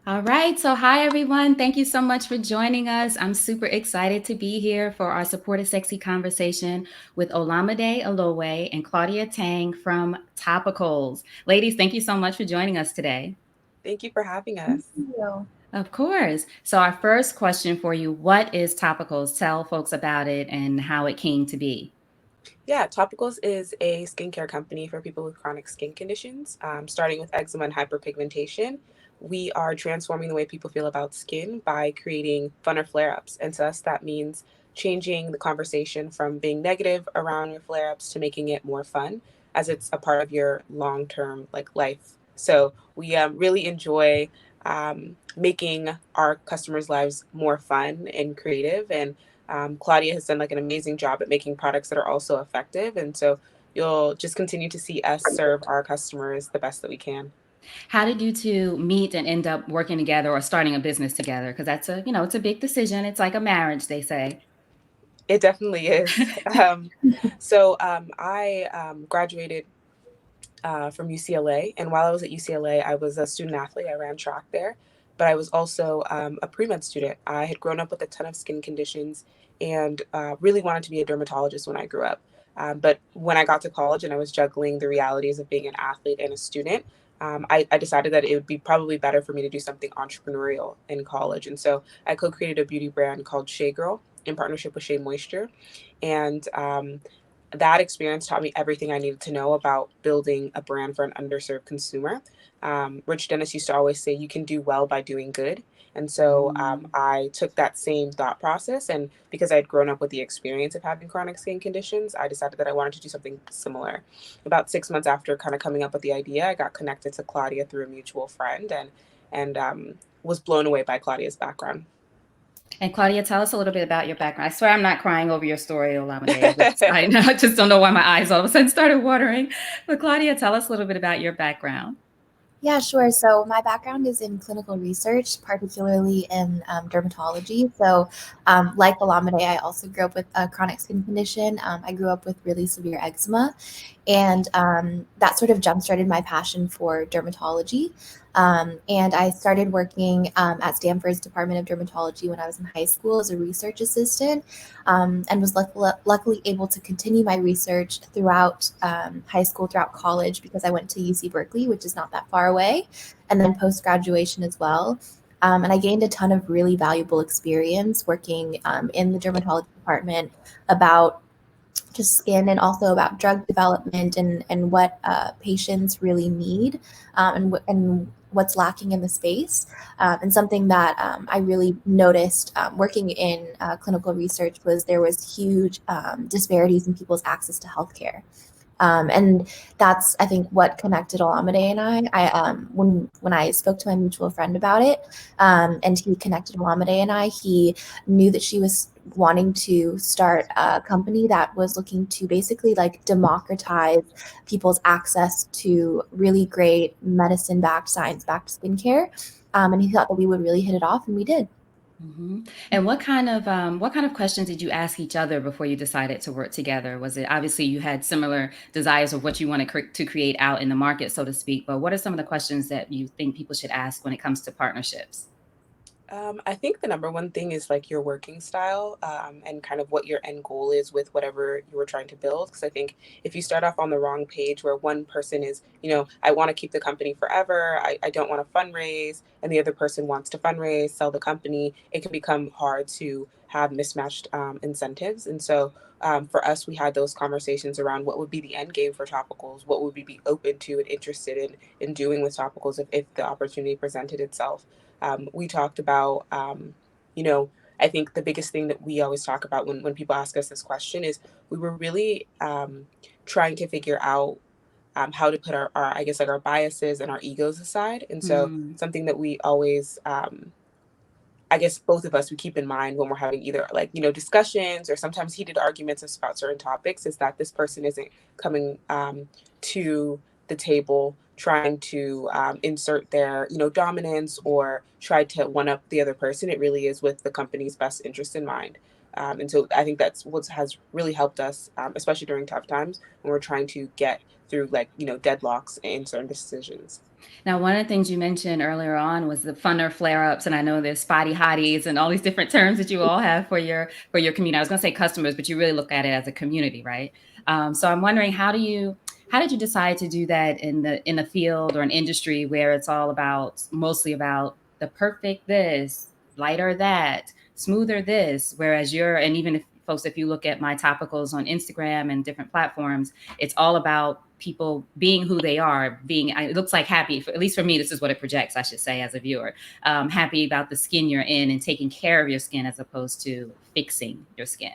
All right. So, hi, everyone. Thank you so much for joining us. I'm super excited to be here for our Support a Sexy conversation with Olamide Olowe and Claudia Teng from Topicals. Ladies, thank you so much for joining us today. Thank you for having Thank us. you. Of course. So, our first question for you: what is Topicals? Tell folks about it and how it came to be. Yeah, Topicals is a skincare company for people with chronic skin conditions, starting with eczema and hyperpigmentation. We are transforming the way people feel about skin by creating funner flare ups. And to us, that means changing the conversation from being negative around your flare ups to making it more fun as it's a part of your long term life. So we really enjoy making our customers' lives more fun and creative. And Claudia has done like an amazing job at making products that are also effective. And so you'll just continue to see us serve our customers the best that we can. How did you two meet and end up working together or starting a business together? Because that's it's a big decision. It's like a marriage, they say. It definitely is. I graduated from UCLA. And while I was at UCLA, I was a student athlete. I ran track there, but I was also a pre med student. I had grown up with a ton of skin conditions and really wanted to be a dermatologist when I grew up. But when I got to college and I was juggling the realities of being an athlete and a student, I decided that it would be probably better for me to do something entrepreneurial in college. And so I co created a beauty brand called Shea Girl in partnership with Shea Moisture. And that experience taught me everything I needed to know about building a brand for an underserved consumer. Rich Dennis used to always say, you can do well by doing good. And so Mm. I took that same thought process. And because I'd grown up with the experience of having chronic skin conditions, I decided that I wanted to do something similar. About 6 months after kind of coming up with the idea, I got connected to Claudia through a mutual friend and was blown away by Claudia's background. And Claudia, tell us a little bit about your background. I swear I'm not crying over your story, Olamide. I know, I just don't know why my eyes all of a sudden started watering. But Claudia, tell us a little bit about your background. Yeah, sure. So my background is in clinical research, particularly in dermatology. So, like Olamide, I also grew up with a chronic skin condition. I grew up with really severe eczema, and that sort of jump started my passion for dermatology. And I started working at Stanford's Department of Dermatology when I was in high school as a research assistant, and was luckily able to continue my research throughout high school, throughout college, because I went to UC Berkeley, which is not that far away, and then post graduation as well. And I gained a ton of really valuable experience working in the dermatology department about just skin and also about drug development and what patients really need and what's lacking in the space. And something that I really noticed working in clinical research was there was huge disparities in people's access to healthcare. And that's, I think, what connected Olamide and I. When I spoke to my mutual friend about it, and he connected Olamide and I, he knew that she was wanting to start a company that was looking to basically like democratize people's access to really great medicine-backed, science-backed skincare. And he thought that we would really hit it off, and we did. Hmm. And what kind of questions did you ask each other before you decided to work together? Was it obviously you had similar desires of what you want to create out in the market, so to speak? But what are some of the questions that you think people should ask when it comes to partnerships? I think the number one thing is like your working style and kind of what your end goal is with whatever you were trying to build. Because I think if you start off on the wrong page where one person is, I want to keep the company forever, I don't want to fundraise, and the other person wants to fundraise, sell the company, it can become hard to have mismatched incentives. And so for us, we had those conversations around what would be the end game for topicals, what would we be open to and interested in doing with topicals if the opportunity presented itself. We talked about, you know, I think the biggest thing that we always talk about when people ask us this question is we were really trying to figure out how to put our, I guess, like our biases and our egos aside. And so Mm. something that we always, I guess both of us, we keep in mind when we're having either discussions or sometimes heated arguments about certain topics is that this person isn't coming to the table trying to insert their dominance or try to one up the other person. It really is with the company's best interest in mind. And so I think that's what has really helped us, especially during tough times when we're trying to get through like, deadlocks in certain decisions. Now, one of the things you mentioned earlier on was the funner flare-ups, and I know there's spotty hotties and all these different terms that you all have for your community. I was going to say customers, but you really look at it as a community, right? So I'm wondering, how did you decide to do that in the field or an industry where it's all about mostly about the perfect this, lighter that, smoother this, whereas and even if folks, if you look at my topicals on Instagram and different platforms, it's all about people being who they are, it looks like happy, at least for me, this is what it projects, I should say, as a viewer, happy about the skin you're in and taking care of your skin as opposed to fixing your skin.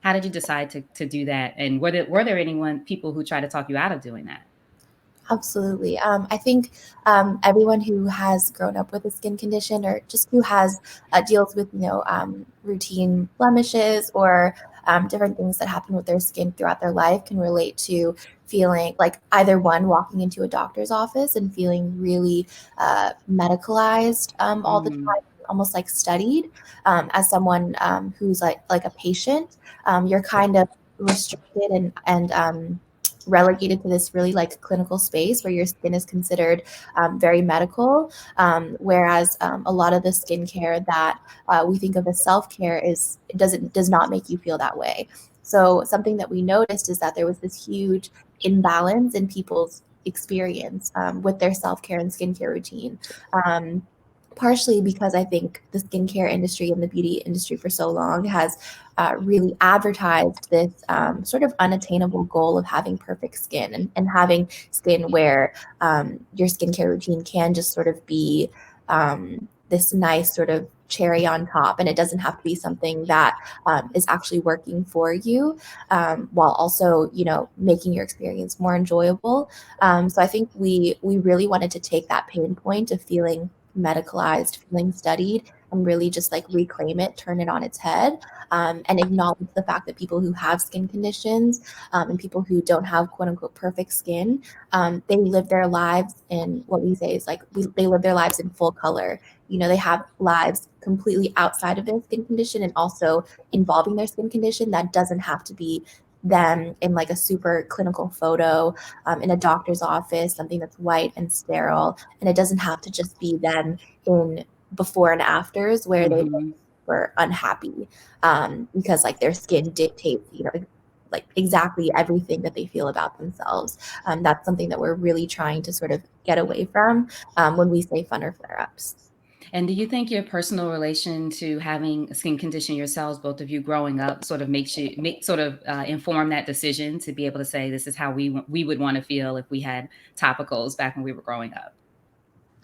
How did you decide to do that? And were there people who try to talk you out of doing that? Absolutely. I think everyone who has grown up with a skin condition or just who has deals with routine blemishes or different things that happen with their skin throughout their life can relate to feeling like either one walking into a doctor's office and feeling really medicalized all the Mm-hmm. time, almost like studied. As someone who's like a patient, you're kind of restricted and relegated to this really like clinical space where your skin is considered very medical, whereas a lot of the skincare that we think of as self-care does not make you feel that way. So something that we noticed is that there was this huge imbalance in people's experience with their self-care and skincare routine. Partially because I think the skincare industry and the beauty industry for so long has really advertised this sort of unattainable goal of having perfect skin and having skin where your skincare routine can just sort of be this nice sort of cherry on top, and it doesn't have to be something that is actually working for you, while also making your experience more enjoyable. So I think we really wanted to take that pain point of feeling medicalized, feeling studied, and really just like reclaim it, turn it on its head, and acknowledge the fact that people who have skin conditions and people who don't have quote unquote perfect skin, they live their lives in what we say is like they live their lives in full color. They have lives completely outside of their skin condition and also involving their skin condition that doesn't have to be them in like a super clinical photo in a doctor's office, something that's white and sterile. And it doesn't have to just be them in before and afters where they Mm-hmm. were unhappy because like their skin dictates, like exactly everything that they feel about themselves. That's something that we're really trying to sort of get away from when we say fun or flare-ups. And do you think your personal relation to having a skin condition yourselves, both of you growing up, sort of inform that decision to be able to say this is how we would want to feel if we had topicals back when we were growing up?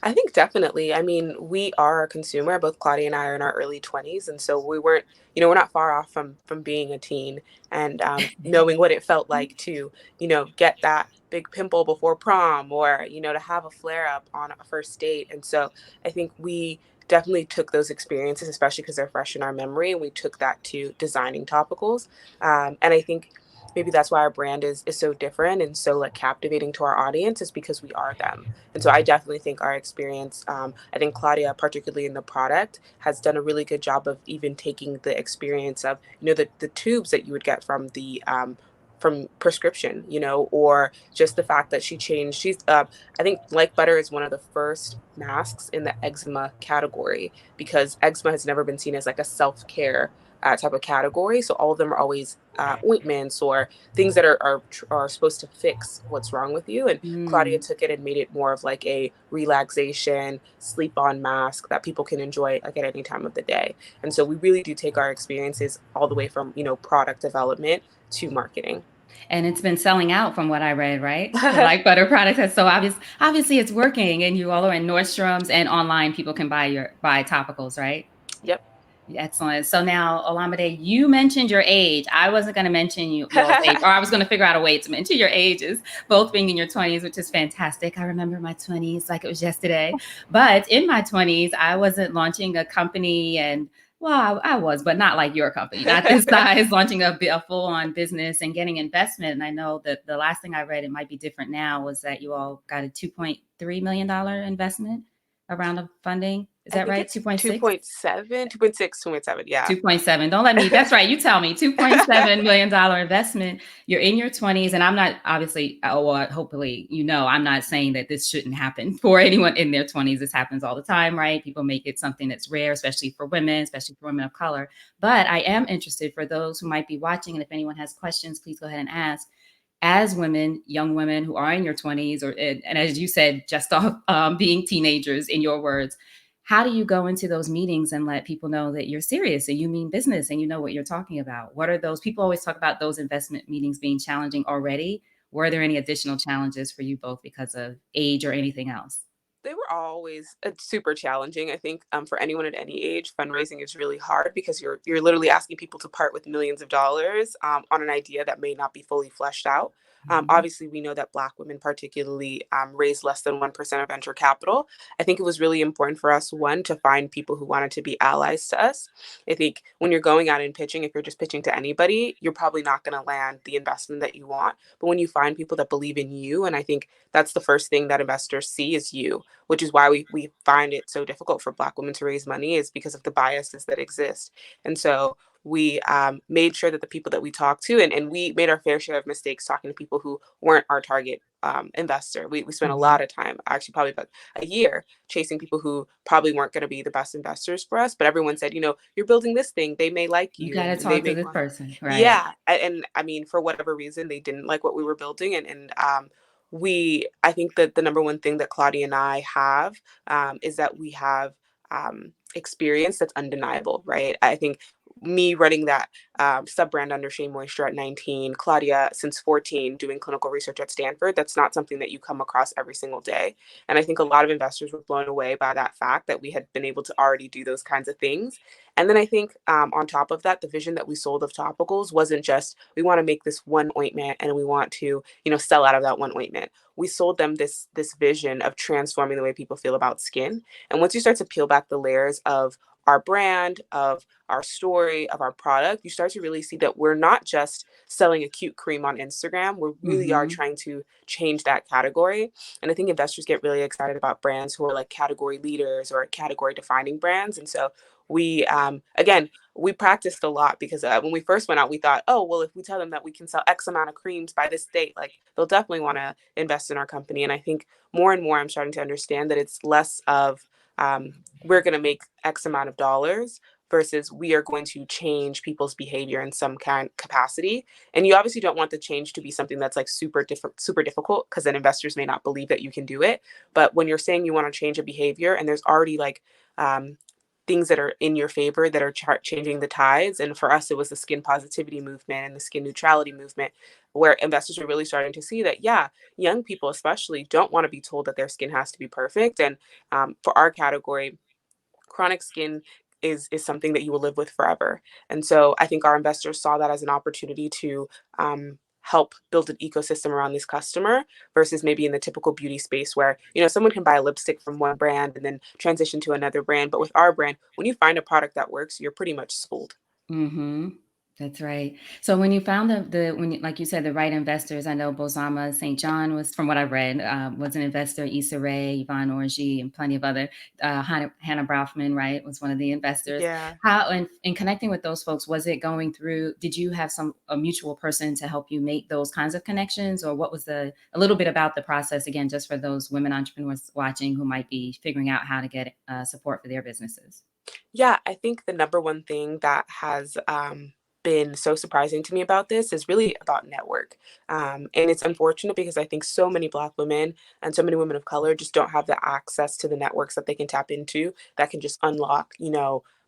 I think definitely. I mean, we are a consumer. Both Claudia and I are in our early 20s, and so we weren't, we're not far off from being a teen and knowing what it felt like to, get that big pimple before prom or, to have a flare up on a first date. And so I think we definitely took those experiences, especially because they're fresh in our memory, and we took that to designing topicals. And I think maybe that's why our brand is so different and so like captivating to our audience is because we are them. And so I definitely think our experience, I think Claudia, particularly in the product, has done a really good job of even taking the experience of, the tubes that you would get from prescription, or just the fact that I think Like Butter is one of the first masks in the eczema category because eczema has never been seen as like a self-care type of category. So all of them are always ointments or things that are supposed to fix what's wrong with you. And Claudia Mm. took it and made it more of like a relaxation, sleep on mask that people can enjoy like at any time of the day. And so we really do take our experiences all the way from, product development to marketing. And it's been selling out from what I read, right? The Like Butter product has so obviously it's working, and you all are in Nordstrom's and online. People can buy topicals, right? Yep. Excellent. So now, Olamide, you mentioned your age. I wasn't going to mention y'all's age, or I was going to figure out a way to mention your ages, both being in your 20s, which is fantastic. I remember my 20s like it was yesterday. But in my 20s, I wasn't launching a company, and well, I was, but not like your company, not this size, launching a full-on business and getting investment. And I know that the last thing I read, it might be different now, was that you all got a $2.3 million investment, a round of funding. Is I that think right? it's 2.6? 2.7, 2.6, 2.7. Yeah. 2.7. Don't let me. That's right. You tell me. $2.7 million investment. You're in your 20s, and I'm not obviously. Oh, well, hopefully, I'm not saying that this shouldn't happen for anyone in their 20s. This happens all the time, right? People make it something that's rare, especially for women, especially for women of color. But I am interested for those who might be watching, and if anyone has questions, please go ahead and ask. As women, young women who are in your 20s, and as you said, just off being teenagers, in your words, how do you go into those meetings and let people know that you're serious and you mean business and you know what you're talking about? What are those? People always talk about those investment meetings being challenging already. Were there any additional challenges for you both because of age or anything else? They were always super challenging. I think for anyone at any age, fundraising is really hard because you're literally asking people to part with millions of dollars on an idea that may not be fully fleshed out. Mhm. Obviously, we know that Black women particularly raise less than 1% of venture capital. I think it was really important for us, one, to find people who wanted to be allies to us. I think when you're going out and pitching, if you're just pitching to anybody, you're probably not going to land the investment that you want. But when you find people that believe in you, and I think that's the first thing that investors see is you, which is why we find it so difficult for Black women to raise money, is because of the biases that exist. And so we made sure that the people that we talked to, and we made our fair share of mistakes talking to people who weren't our target investor. We spent a lot Mhm. of time, actually probably about a year, chasing people who probably weren't going to be the best investors for us. But everyone said, you're building this thing, they may like You you got to and they talk to may this want. person, right? Yeah, and I mean, for whatever reason, they didn't like what we were building, and I think that the number one thing that Claudia and I have is that we have experience that's undeniable, right? I think me running that sub brand under Shea Moisture at 19, Claudia since 14 doing clinical research at Stanford, that's not something that you come across every single day. And I think a lot of investors were blown away by that fact that we had been able to already do those kinds of things. And then I think on top of that, the vision that we sold of Topicals wasn't just we want to make this one ointment and we want to, sell out of that one ointment. We sold them this vision of transforming the way people feel about skin. And once you start to peel back the layers of our brand, of our story, of our product, you start to really see that we're not just selling a cute cream on Instagram. We really are Hmm. trying to change that category. And I think investors get really excited about brands who are like category leaders or category defining brands. And so we, again, we practiced a lot because when we first went out, we thought, oh, well, if we tell them that we can sell X amount of creams by this date, like they'll definitely want to invest in our company. And I think more and more I'm starting to understand that it's less of we're going to make X amount of dollars versus we are going to change people's behavior in some kind capacity. And you obviously don't want the change to be something that's like super difficult because then investors may not believe that you can do it. But when you're saying you want to change a behavior and there's already like things that are in your favor that are changing the tides. And for us, it was the skin positivity movement and the skin neutrality movement, where investors are really starting to see that, yeah, young people especially don't want to be told that their skin has to be perfect. And for our category, chronic skin is something that you will live with forever. And so I think our investors saw that as an opportunity to help build an ecosystem around this customer versus maybe in the typical beauty space where someone can buy a lipstick from one brand and then transition to another brand. But with our brand, when you find a product that works, you're pretty much sold. Hmm. That's right. So when you found like you said, the right investors, I know Bozama St. John was, from what I read, was an investor, Issa Rae, Yvonne Orji, and plenty of other, Hannah Brauchman, right, was one of the investors. Yeah. How, in connecting with those folks, was it going through, did you have a mutual person to help you make those kinds of connections? Or what was a little bit about the process, again, just for those women entrepreneurs watching who might be figuring out how to get support for their businesses? Yeah, I think the number one thing that has been so surprising to me about this is really about network. And it's unfortunate because I think so many Black women and so many women of color just don't have the access to the networks that they can tap into that can just unlock,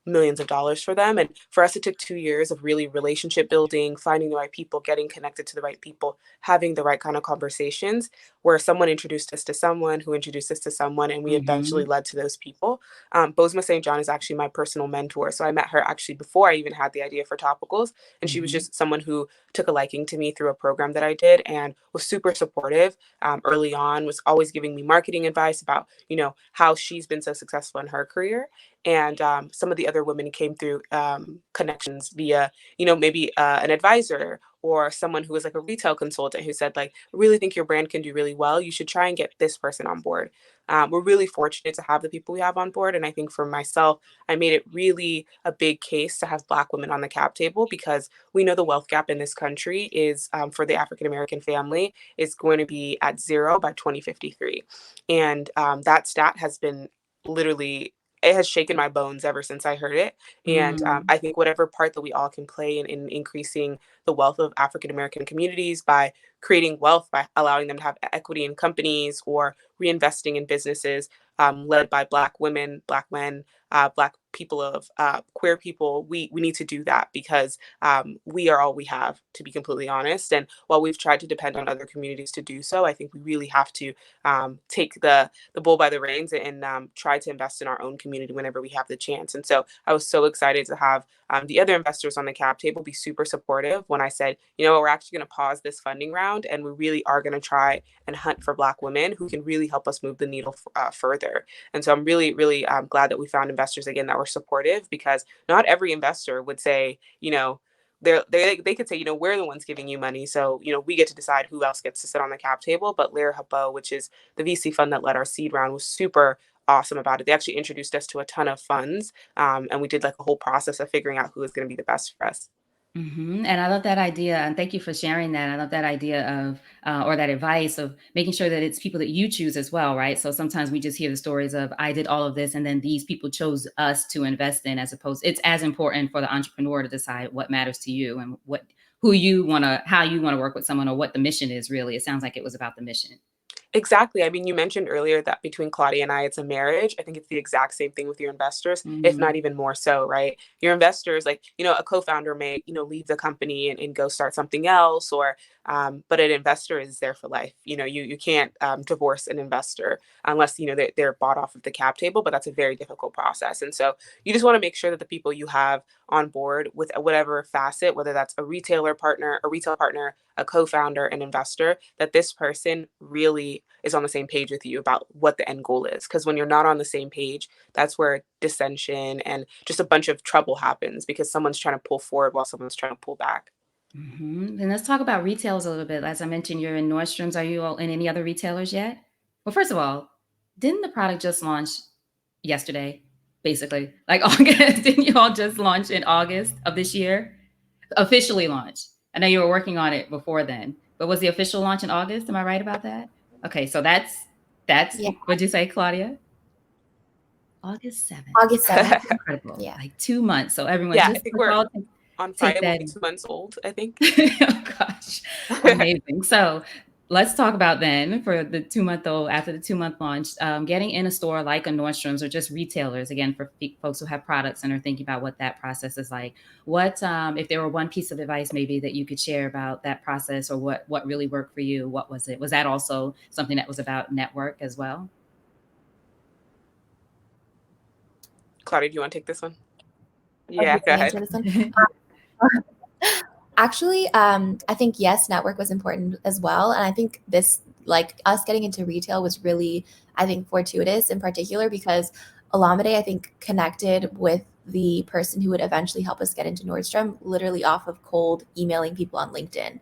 millions of dollars for them. And for us, it took 2 years of really relationship building, finding the right people, getting connected to the right people, having the right kind of conversations where someone introduced us to someone who introduced us to someone, and we eventually Hmm. led to those people. Bozma St. John is actually my personal mentor. So I met her actually before I even had the idea for Topicals. And she was Hmm. just someone who took a liking to me through a program that I did and was super supportive early on, was always giving me marketing advice about, how she's been so successful in her career. And some of the other women came through connections via, maybe an advisor or someone who was like a retail consultant who said like, I really think your brand can do really well. You should try and get this person on board. We're really fortunate to have the people we have on board. And I think for myself, I made it really a big case to have Black women on the cap table because we know the wealth gap in this country is for the African American family is going to be at zero by 2053. And that stat has been literally, it has shaken my bones ever since I heard it. And Mm. I think whatever part that we all can play in increasing the wealth of African American communities by creating wealth, by allowing them to have equity in companies or reinvesting in businesses led by Black women, Black men, Black people of queer people, we need to do that because we are all we have, to be completely honest. And while we've tried to depend on other communities to do so, I think we really have to take the bull by the reins and try to invest in our own community whenever we have the chance. And so I was so excited to have the other investors on the cap table be super supportive when I said, you know, we're actually going to pause this funding round and we really are going to try and hunt for Black women who can really help us move the needle further. And so I'm really, really glad that we found investors again that were supportive because not every investor would say, you know, they could say, you know, we're the ones giving you money. So, you know, we get to decide who else gets to sit on the cap table. But Lear Hippo, which is the VC fund that led our seed round, was super awesome about it. They actually introduced us to a ton of funds. And we did like a whole process of figuring out who was going to be the best for us. And I love that idea. And thank you for sharing that. I love that idea of, or that advice of making sure that it's people that you choose as well, right? So sometimes we just hear the stories of, I did all of this, and then these people chose us to invest in, as opposed, it's as important for the entrepreneur to decide what matters to you and who you want to, how you want to work with someone or what the mission is really. It sounds like it was about the mission. Exactly. I mean, you mentioned earlier that between Claudia and I, it's a marriage. I think it's the exact same thing with your investors, if Mm-hmm. not even more so, right? Your investors, like, you know, a co-founder may, you know, leave the company and go start something else, or, but an investor is there for life. You know, you can't divorce an investor unless, you know, they're bought off of the cap table, but that's a very difficult process. And so you just want to make sure that the people you have on board with whatever facet, whether that's a retail partner, a co-founder, an investor, that this person really is on the same page with you about what the end goal is. Because when you're not on the same page, that's where dissension and just a bunch of trouble happens because someone's trying to pull forward while someone's trying to pull back. And let's talk about retails a little bit. As I mentioned, you're in Nordstrom's. Are you all in any other retailers yet? Well, first of all, didn't the product just launch yesterday? Basically, like August. Didn't you all just launch in August of this year? Officially launch. I know you were working on it before then, but was the official launch in August? Am I right about that? Okay, so that's Yeah, what'd you say, Claudia? August 7th. August 7th. Incredible. Yeah. Like 2 months. So everyone Yeah, I just think let's we're all on take Friday, we'll that be in. 2 months old, I think. Oh gosh, amazing. So let's talk about then for the 2-month-old, after the 2-month launch, getting in a store like a Nordstrom's or just retailers, again, for folks who have products and are thinking about what that process is like. What, if there were one piece of advice maybe that you could share about that process or what really worked for you, what was it? Was that also something that was about network as well? Claudia, do you want to take this one? I'll Yeah, go answer ahead. this one. Actually, I think yes, network was important as well. And I think this, like us getting into retail was really, I think, fortuitous in particular because Olamide, I think, connected with the person who would eventually help us get into Nordstrom literally off of cold emailing people on LinkedIn.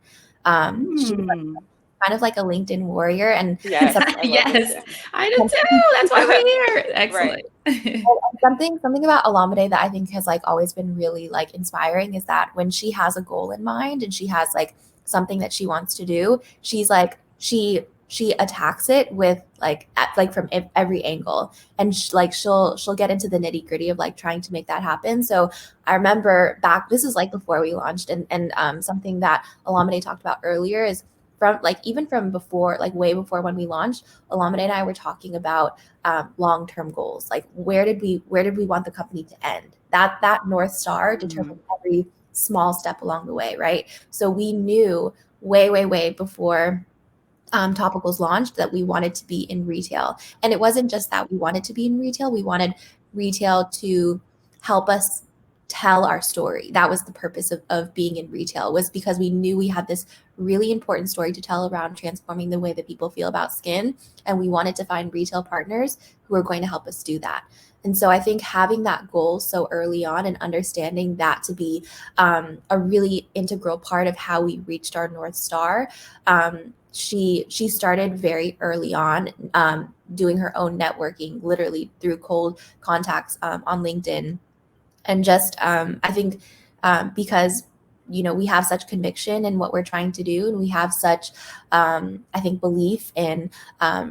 She's Hmm. kind of like a LinkedIn warrior and Yes, I love Yes, LinkedIn. I do too. That's why we're here. Right. Excellent. something about Olamide that I think has like always been really like inspiring is that when she has a goal in mind and she has like something that she wants to do, she's like she attacks it with like like from every angle, and like she'll get into the nitty gritty of like trying to make that happen. So I remember back, this is like before we launched, and something that Olamide talked about earlier is from like even from before, like way before when we launched, Olamide and I were talking about long-term goals, like where did we want the company to end, that North Star determined every small step along the way, right? So we knew way before Topicals launched that we wanted to be in retail, and it wasn't just that we wanted to be in retail, we wanted retail to help us tell our story. That was the purpose of being in retail, was because we knew we had this really important story to tell around transforming the way that people feel about skin. And we wanted to find retail partners who are going to help us do that. And so I think having that goal so early on and understanding that to be a really integral part of how we reached our North Star. She started very early on doing her own networking, literally through cold contacts on LinkedIn. And just I think because we have such conviction in what we're trying to do, and we have such I think belief in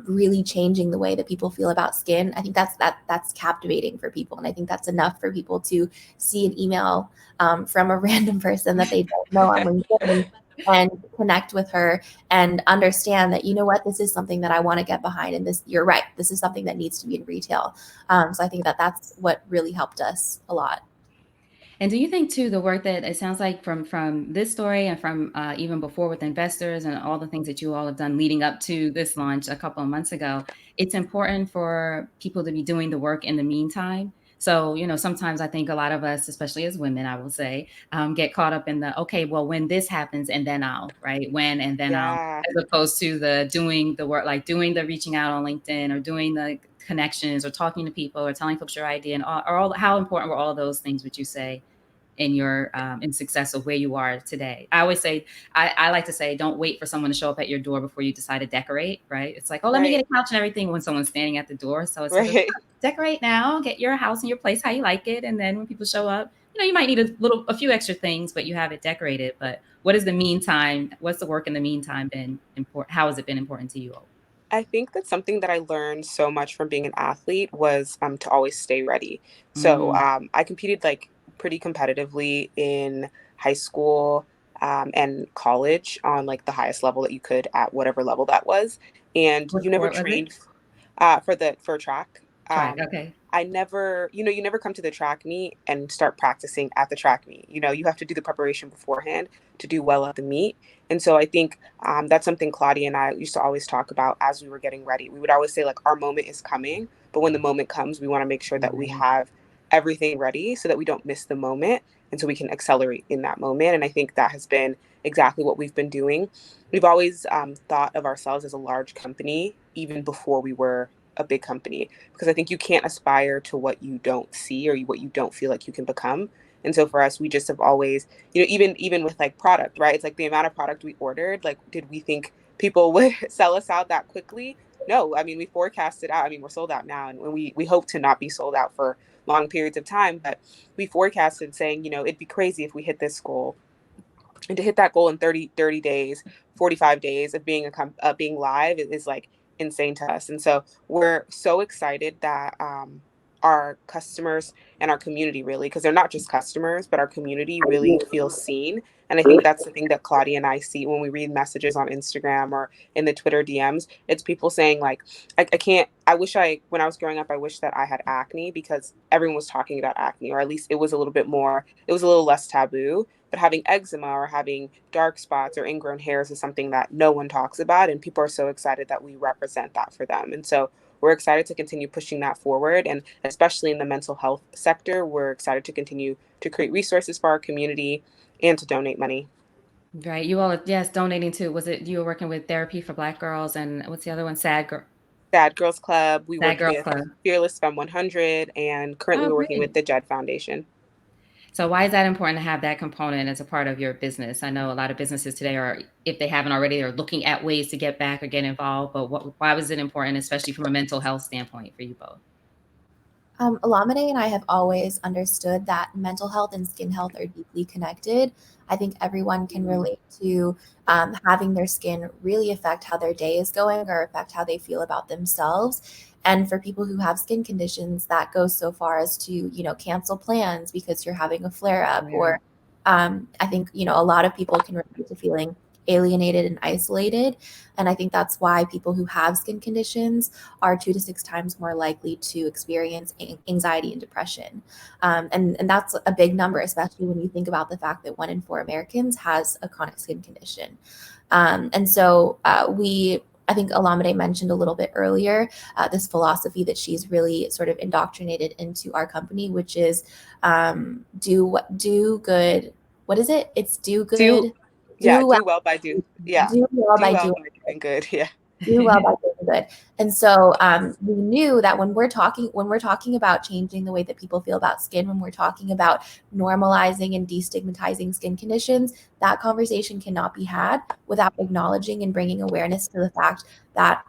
really changing the way that people feel about skin. I think that's captivating for people, and I think that's enough for people to see an email from a random person that they don't know on LinkedIn and connect with her and understand that, this is something that I want to get behind, and this, you're right, this is something that needs to be in retail. So I think that that's what really helped us a lot. And do you think too, the work that it sounds like from this story and from even before with investors and all the things that you all have done leading up to this launch a couple of months ago, it's important for people to be doing the work in the meantime? So, sometimes I think a lot of us, especially as women, I will say, get caught up in the, okay, well, when this happens and then I'll, right? When and then I'll, Yeah. as opposed to the doing the work, like doing the reaching out on LinkedIn or doing the connections or talking to people or telling folks your idea and all how important were all of those things, would you say, in your in success of where you are today? I always say, I like to say, don't wait for someone to show up at your door before you decide to decorate, right? It's like, oh, let me get Right. a couch and everything when someone's standing at the door. So it's sort of Right. decorate now, get your house and your place how you like it. And then when people show up, you might need a few extra things, but you have it decorated. But what is the meantime? What's the work in the meantime been important? How has it been important to you all? I think that something that I learned so much from being an athlete was to always stay ready. So Mm, I competed like pretty competitively in high school and college on like the highest level that you could at whatever level that was. And what you never sport was it? trained for track. Track. Um, Okay. I never, you never come to the track meet and start practicing at the track meet. You have to do the preparation beforehand to do well at the meet. And so I think that's something Claudia and I used to always talk about as we were getting ready. We would always say, like, our moment is coming, but when the moment comes, we want to make sure that we Right. have everything ready so that we don't miss the moment and so we can accelerate in that moment. And I think that has been exactly what we've been doing. We've always thought of ourselves as a large company, even before we were a big company, because I think you can't aspire to what you don't see or what you don't feel like you can become. And so for us, we just have always, even with like product, right? It's like the amount of product we ordered, like, did we think people would sell us out that quickly? No, I mean, we forecasted out. I mean, we're sold out now, and we hope to not be sold out for long periods of time, but we forecasted saying, it'd be crazy if we hit this goal, and to hit that goal in 30 days, 45 days of being live is like insane to us. And so we're so excited that our customers and our community, really, because they're not just customers, but our community really feels seen. And I think that's the thing that Claudia and I see when we read messages on Instagram or in the Twitter DMs. It's people saying like, I can't, I wish when I was growing up, I wish that I had acne, because everyone was talking about acne, or at least it was a little bit more, it was a little less taboo. But having eczema or having dark spots or ingrown hairs is something that no one talks about. And people are so excited that we represent that for them. And so we're excited to continue pushing that forward. And especially in the mental health sector, we're excited to continue to create resources for our community and to donate money. Right. You all, yes, donating to, was it you were working with Therapy for Black Girls and what's the other one? Sad Girls Club, we Sad worked Girls with Club. Fearless Femme 100, and currently Oh, we're working with great. the Jed Foundation. So why is that important to have that component as a part of your business? I know a lot of businesses today are, if they haven't already, are looking at ways to get back or get involved. But why was it important, especially from a mental health standpoint for you both? Olamide and I have always understood that mental health and skin health are deeply connected. I think everyone can Mm, relate to having their skin really affect how their day is going or affect how they feel about themselves. And for people who have skin conditions, that goes so far as to, cancel plans because you're having a flare up. yeah. Or I think, a lot of people can relate to feeling alienated and isolated. And I think that's why people who have skin conditions are 2 to 6 times more likely to experience anxiety and depression. And that's a big number, especially when you think about the fact that 1 in 4 Americans has a chronic skin condition. And so I think Olamide mentioned a little bit earlier, this philosophy that she's really sort of indoctrinated into our company, which is do good. What is it? It's do Do good, yeah, do well, do well by do well do by well doing. by doing good. Yeah. Do well by doing good. And so we knew that when we're talking about changing the way that people feel about skin, when we're talking about normalizing and destigmatizing skin conditions, that conversation cannot be had without acknowledging and bringing awareness to the fact that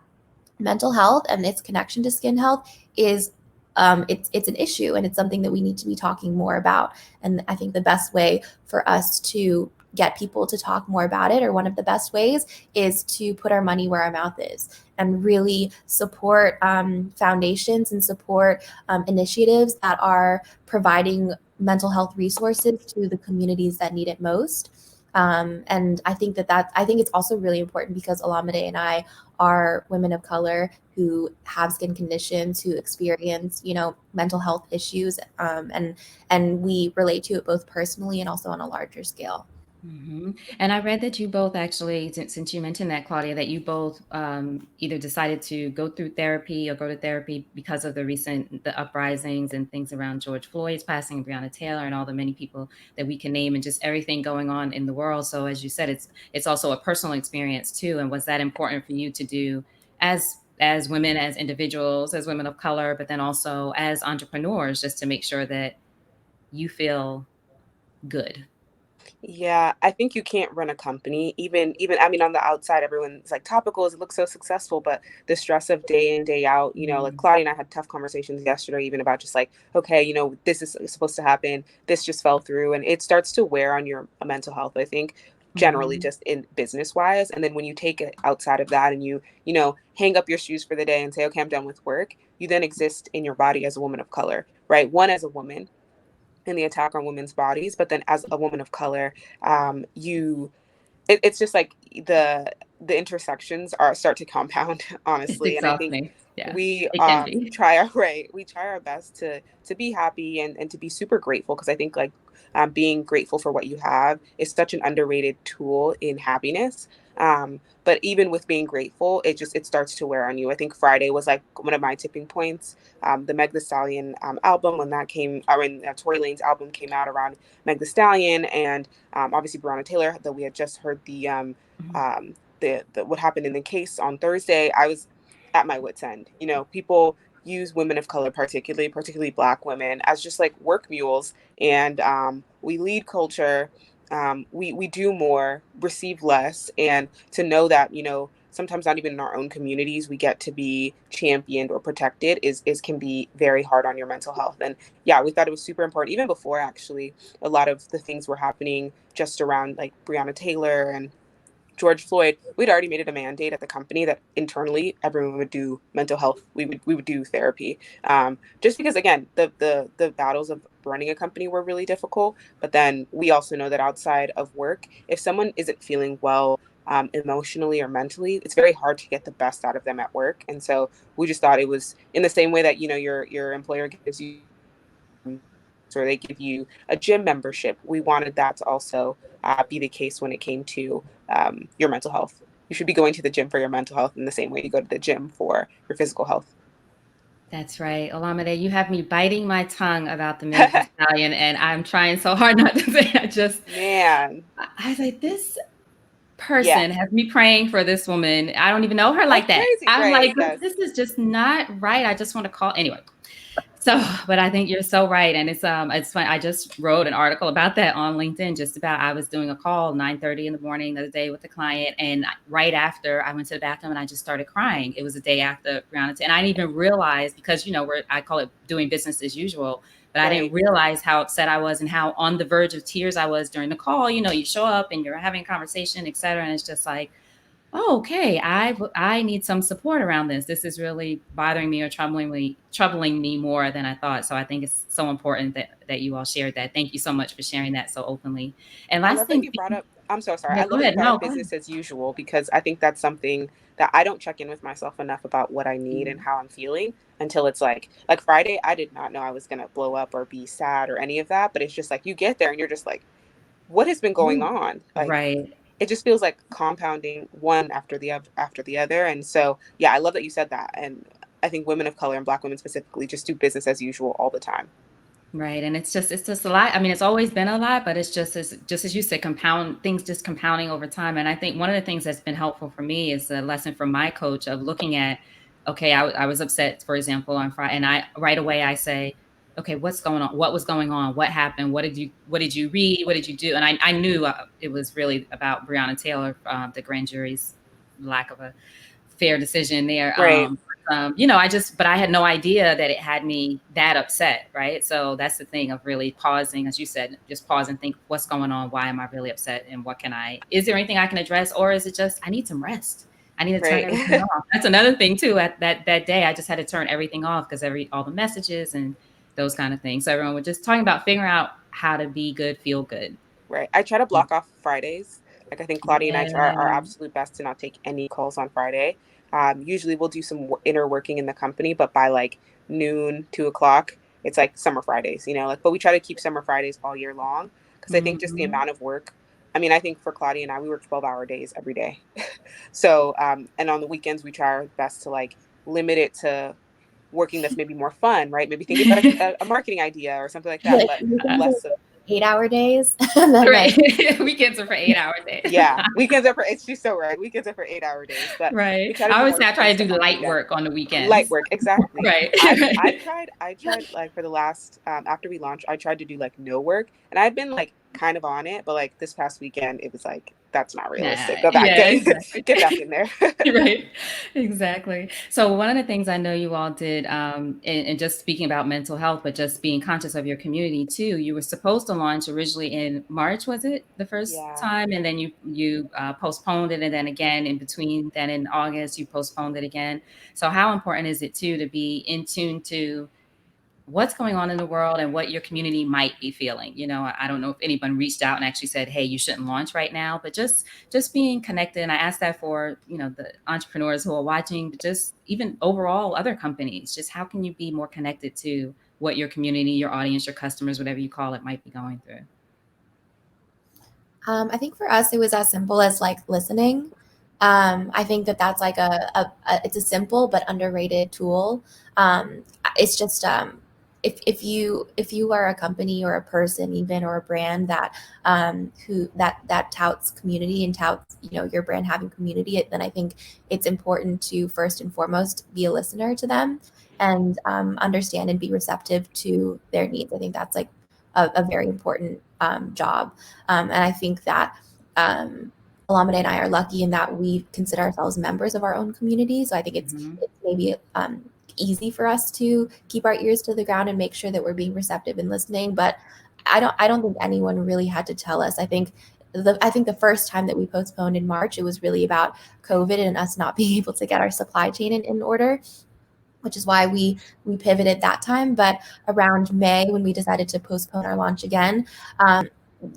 mental health and its connection to skin health is it's an issue, and it's something that we need to be talking more about. And I think the best way for us to get people to talk more about it, or one of the best ways, is to put our money where our mouth is and really support foundations and support initiatives that are providing mental health resources to the communities that need it most. And I think I think it's also really important because Olamide and I are women of color who have skin conditions, who experience, mental health issues, and we relate to it both personally and also on a larger scale. And I read that you both actually, since you mentioned that, Claudia, that you both either decided to go through therapy or go to therapy because of the uprisings and things around George Floyd's passing, Breonna Taylor, and all the many people that we can name, and just everything going on in the world. So, as you said, it's also a personal experience too. And was that important for you to do as women, as individuals, as women of color, but then also as entrepreneurs, just to make sure that you feel good? Yeah, I think you can't run a company. Even I mean on the outside, everyone's like Topicals, it looks so successful, but the stress of day in, day out, like Mm-hmm. Claudia and I had tough conversations yesterday, even about just like, okay, this is supposed to happen. This just fell through. And it starts to wear on your mental health, I think, generally Mm-hmm. just in business wise. And then when you take it outside of that and you hang up your shoes for the day and say, okay, I'm done with work, you then exist in your body as a woman of color, right? One, as a woman, and the attack on women's bodies, but then as a woman of color, you it's just like the intersections are start to compound It's honestly. And I think exhausting. Yeah, we it can be. try our best to be happy and to be super grateful, because I think like being grateful for what you have is such an underrated tool in happiness. But even with being grateful, it starts to wear on you. I think Friday was like one of my tipping points. The Meg the Stallion album, when that came, or when Tory Lane's album came out around Meg the Stallion, and obviously Breonna Taylor, that we had just heard Mhm. um, the what happened in the case on Thursday. I was at my wit's end. People use women of color, particularly Black women, as just like work mules, and we lead culture. We do more, receive less, and to know that sometimes not even in our own communities we get to be championed or protected is can be very hard on your mental health. And yeah, we thought it was super important even before actually a lot of the things were happening just around like Breonna Taylor and George Floyd. We'd already made it a mandate at the company that internally everyone would do mental health. We would do therapy, just because again the battles of running a company were really difficult. But then we also know that outside of work, if someone isn't feeling well emotionally or mentally, it's very hard to get the best out of them at work. And so we just thought it was in the same way that your employer gives you or they give you a gym membership. We wanted that to also be the case when it came to your mental health. You should be going to the gym for your mental health in the same way you go to the gym for your physical health. That's right. Olamide, you have me biting my tongue about the Meg Thee Stallion, and I'm trying so hard not to say. Man, I was like, this yeah, person has me praying for this woman. I don't even know her that's like that. crazy, I'm like, right? Yes, this is just not right. I just want to call anyway. So, but I think you're so right, and it's fun. I just wrote an article about that on LinkedIn. Just about, I was doing a call 9:30 in the morning the other day with a client, and right after I went to the bathroom and I just started crying. It was the day after Brianna, and I didn't even realize, because I call it doing business as usual, but I didn't right. realize how upset I was and how on the verge of tears I was during the call. You show up and you're having a conversation, et cetera, and it's just like, oh, okay, I need some support around this. This is really bothering me or troubling me more than I thought. So I think it's so important that you all shared that. Thank you so much for sharing that so openly. And I last love that thing, you brought up. I'm so sorry. yeah, I go love that you ahead. brought No, up go ahead. business as usual, because I think that's something that I don't check in with myself enough about what I need and Mhm. how I'm feeling until it's like Friday. I did not know I was gonna blow up or be sad or any of that, but it's just like you get there and you're just like, what has been going Ooh, on? Like right. it just feels like compounding one after the other. And so, yeah, I love that you said that. And I think women of color and Black women specifically just do business as usual all the time. Right. And it's just a lot. I mean, it's always been a lot, but it's just as you said, things just compounding over time. And I think one of the things that's been helpful for me is a lesson from my coach of looking at, okay, I was upset, for example, on Friday, and I right away I say, okay, what's going on? What was going on? What happened? What did you read? What did you do? And I knew it was really about Breonna Taylor, the grand jury's lack of a fair decision there. Right. But I had no idea that it had me that upset. Right. So that's the thing of really pausing, as you said, just pause and think, what's going on? Why am I really upset? And is there anything I can address? Or is it just, I need some rest? I need to turn everything Right. off. That's another thing too. At that day, I just had to turn everything off because all the messages and those kind of things. So everyone was just talking about figuring out how to be good, feel good. Right. I try to block off Fridays. Like I think Claudia and I try our Yeah. absolute best to not take any calls on Friday. Usually we'll do some inner working in the company, but by like noon, 2 o'clock, it's like summer Fridays, like, but we try to keep summer Fridays all year long because I think just the Mhm. amount of work. I mean, I think for Claudia and I, we work 12-hour days every day. So, and on the weekends, we try our best to like limit it to working that's maybe more fun, right? Maybe thinking about a marketing idea or something like that, Like, but you can do less of 8-hour days, and then Right. like Weekends are for 8 hour days. yeah, weekends are for, it's she's so right. Weekends are for 8-hour days, but we Right. try to I do always more say I try fun to do stuff the on the light weekend. work on the Light weekends. work, exactly. Right. I tried like for the last after we launched, I tried to do like no work, and I've been like kind of on it, but like this past weekend, it was like that's not Nah, realistic. Go back, yeah, exactly. get back in there. Right. Exactly. So one of the things I know you all did, and just speaking about mental health, but just being conscious of your community too, you were supposed to launch originally in March, was it the first Yeah. time? And then you postponed it. And then again, in between then in August, you postponed it again. So how important is it too, to be in tune to what's going on in the world and what your community might be feeling? I don't know if anyone reached out and actually said, hey, you shouldn't launch right now, but just being connected. And I asked that for the entrepreneurs who are watching, but just even overall other companies, just how can you be more connected to what your community, your audience, your customers, whatever you call it, might be going through? I think for us, it was as simple as like listening. I think that's like it's a simple but underrated tool. It's just if you are a company or a person even or a brand that who that touts community and touts your brand having community, then I think it's important to first and foremost be a listener to them and understand and be receptive to their needs. I think that's like a very important job. And I think that Olamide and I are lucky in that we consider ourselves members of our own community. So I think it's Hmm. maybe easy for us to keep our ears to the ground and make sure that we're being receptive and listening. But I don't think anyone really had to tell us. I think the first time that we postponed in March, it was really about COVID and us not being able to get our supply chain in order, which is why we pivoted that time. But around May, when we decided to postpone our launch again,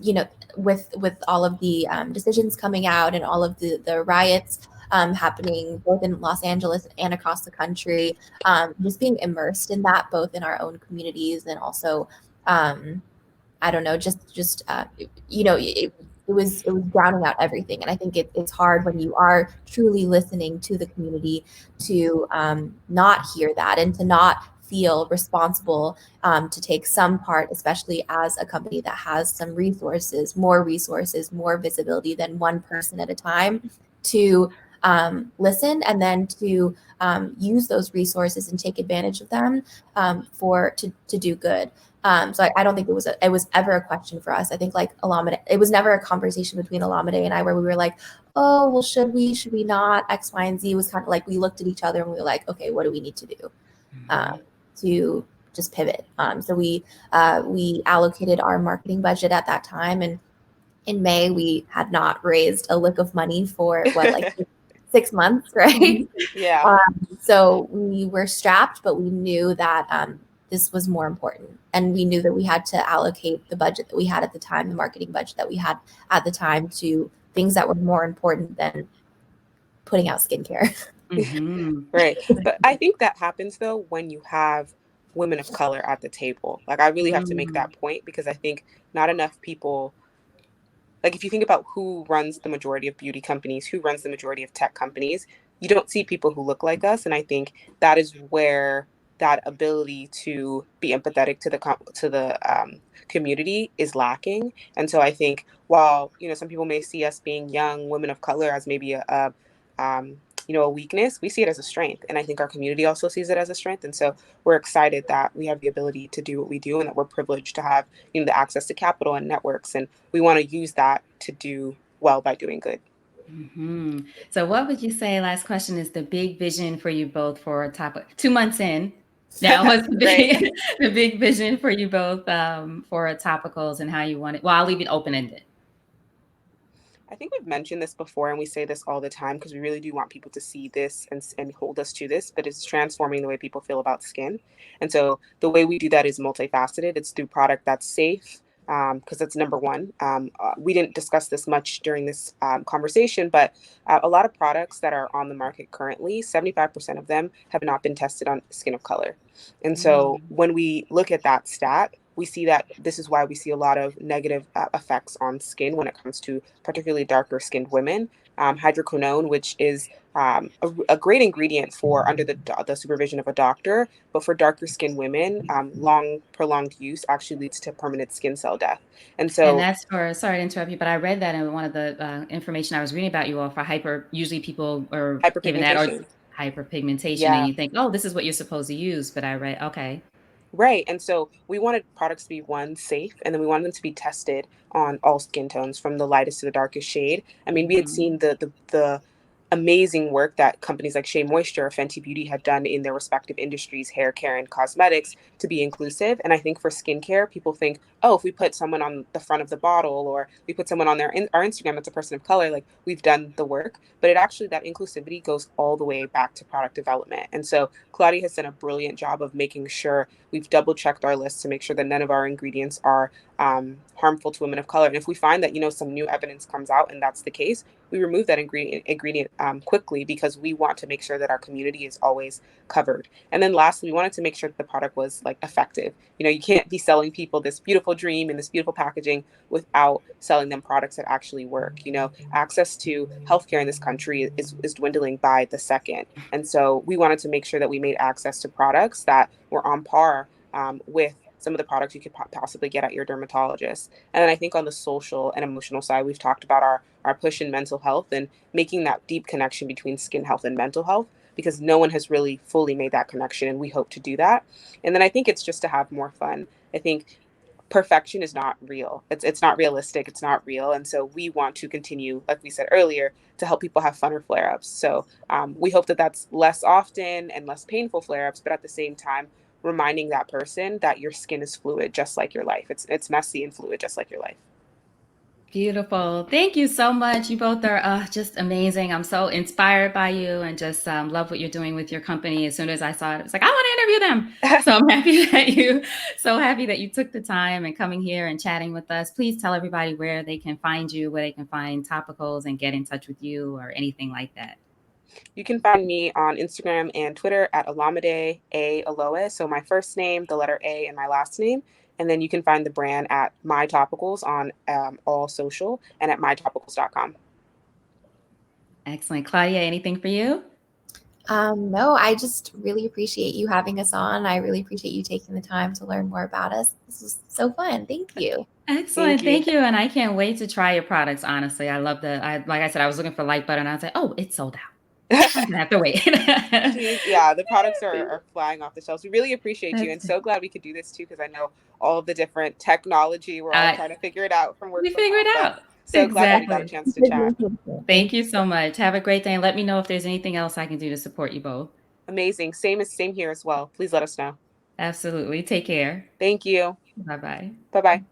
you know, with all of the decisions coming out and all of the riots happening both in Los Angeles and across the country, just being immersed in that, both in our own communities and also I don't know, just it was drowning out everything. And I think it's hard when you are truly listening to the community to not hear that and to not feel responsible to take some part, especially as a company that has some resources, more visibility than one person at a time, to listen and then to use those resources and take advantage of them to do good. So I don't think it was ever a question for us. I think like Olamide, it was never a conversation between Olamide and I where we were like, oh, well, should we not? X, Y, and Z. It was kind of like we looked at each other and we were like, okay, what do we need to do Hmm. to just pivot? So we allocated our marketing budget at that time, and in May we had not raised a lick of money for what, like 6 months, right? Yeah. So we were strapped, but we knew that this was more important. And we knew that we had to allocate the budget that we had at the time, the marketing budget that we had at the time, to things that were more important than putting out skincare. Hmm. Right. But I think that happens though when you have women of color at the table. Like I really have to make Hmm. that point because I think not enough people like if you think about who runs the majority of beauty companies, who runs the majority of tech companies, you don't see people who look like us. And I think that is where that ability to be empathetic to the community is lacking. And so I think while, some people may see us being young women of color as maybe um, a weakness, we see it as a strength. And I think our community also sees it as a strength. And so we're excited that we have the ability to do what we do and that we're privileged to have, the access to capital and networks. And we want to use that to do well by doing good. Hmm. So what would you say, last question, is the big vision for you both for topic 2 months in? Now, what's the Right. big, the big vision for you both for Topicals and how you want it? Well, I'll leave it open-ended. I think we've mentioned this before and we say this all the time because we really do want people to see this and hold us to this, but it's transforming the way people feel about skin. And so the way we do that is multifaceted. It's through product that's safe, because that's number one. We didn't discuss this much during this conversation, but a lot of products that are on the market currently, 75% of them have not been tested on skin of color. And so Mm. when we look at that stat, we see that this is why we see a lot of negative effects on skin when it comes to particularly darker skinned women. Hydroquinone, which is a great ingredient for under the supervision of a doctor, but for darker skinned women, long prolonged use actually leads to permanent skin cell death. And And so that's for, sorry to interrupt you, but I read that in one of the information I was reading about you all for usually people are given that, or hyperpigmentation. hyperpigmentation, and Yeah. you think, oh, this is what you're supposed to use. But I read, okay. Right. And so we wanted products to be one, safe, and then we wanted them to be tested on all skin tones from the lightest to the darkest shade. I mean, we had Hmm. seen the amazing work that companies like Shea Moisture or Fenty Beauty had done in their respective industries, hair care and cosmetics, to be inclusive. And I think for skincare, people think, oh, if we put someone on the front of the bottle or we put someone on our Instagram that's a person of color, like we've done the work. But it actually, that inclusivity goes all the way back to product development. And so Claudia has done a brilliant job of making sure we've double checked our list to make sure that none of our ingredients are harmful to women of color. And if we find that, some new evidence comes out and that's the case, we remove that ingredient quickly because we want to make sure that our community is always covered. And then lastly, we wanted to make sure that the product was like effective. You can't be selling people this beautiful dream and this beautiful packaging without selling them products that actually work. Access to healthcare in this country is dwindling by the second. And so we wanted to make sure that we made access to products that were on par with some of the products you could possibly get at your dermatologist. And then I think on the social and emotional side, we've talked about our push in mental health and making that deep connection between skin health and mental health, because no one has really fully made that connection. And we hope to do that. And then I think it's just to have more fun. I think perfection is not real. It's not realistic. It's not real. And so we want to continue, like we said earlier, to help people have funner flare ups. So we hope that that's less often and less painful flare ups, but at the same time, reminding that person that your skin is fluid, just like your life. It's messy and fluid, just like your life. Beautiful. Thank you so much. You both are just amazing. I'm so inspired by you and just love what you're doing with your company. As soon as I saw it, I was like, I want to interview them. So I'm happy that you took the time and coming here and chatting with us. Please tell everybody where they can find you, where they can find Topicals and get in touch with you or anything like that. You can find me on Instagram and Twitter at Olamide A Olowe. So my first name, the letter A, and my last name. And then you can find the brand at My Topicals on all social and at mytopicals.com. Excellent. Claudia, anything for you? No, I just really appreciate you having us on. I really appreciate you taking the time to learn more about us. This was so fun. Thank you. Excellent. Thank you. Thank you. And I can't wait to try your products. Honestly, I love like I said, I was looking for like butter and I was like, oh, it's sold out. I'm gonna have to wait. Yeah, the products are flying off the shelves. We really appreciate you and so glad we could do this too, because I know all of the different technology, we're all Uh, trying to figure it out from work we from figure home, it but out. so glad that we got a Exactly. chance to chat. Thank you so much. Have a great day and let me know if there's anything else I can do to support you both. Amazing. Same here as well. Please let us know. Absolutely. Take care. Thank you. Bye bye. Bye bye.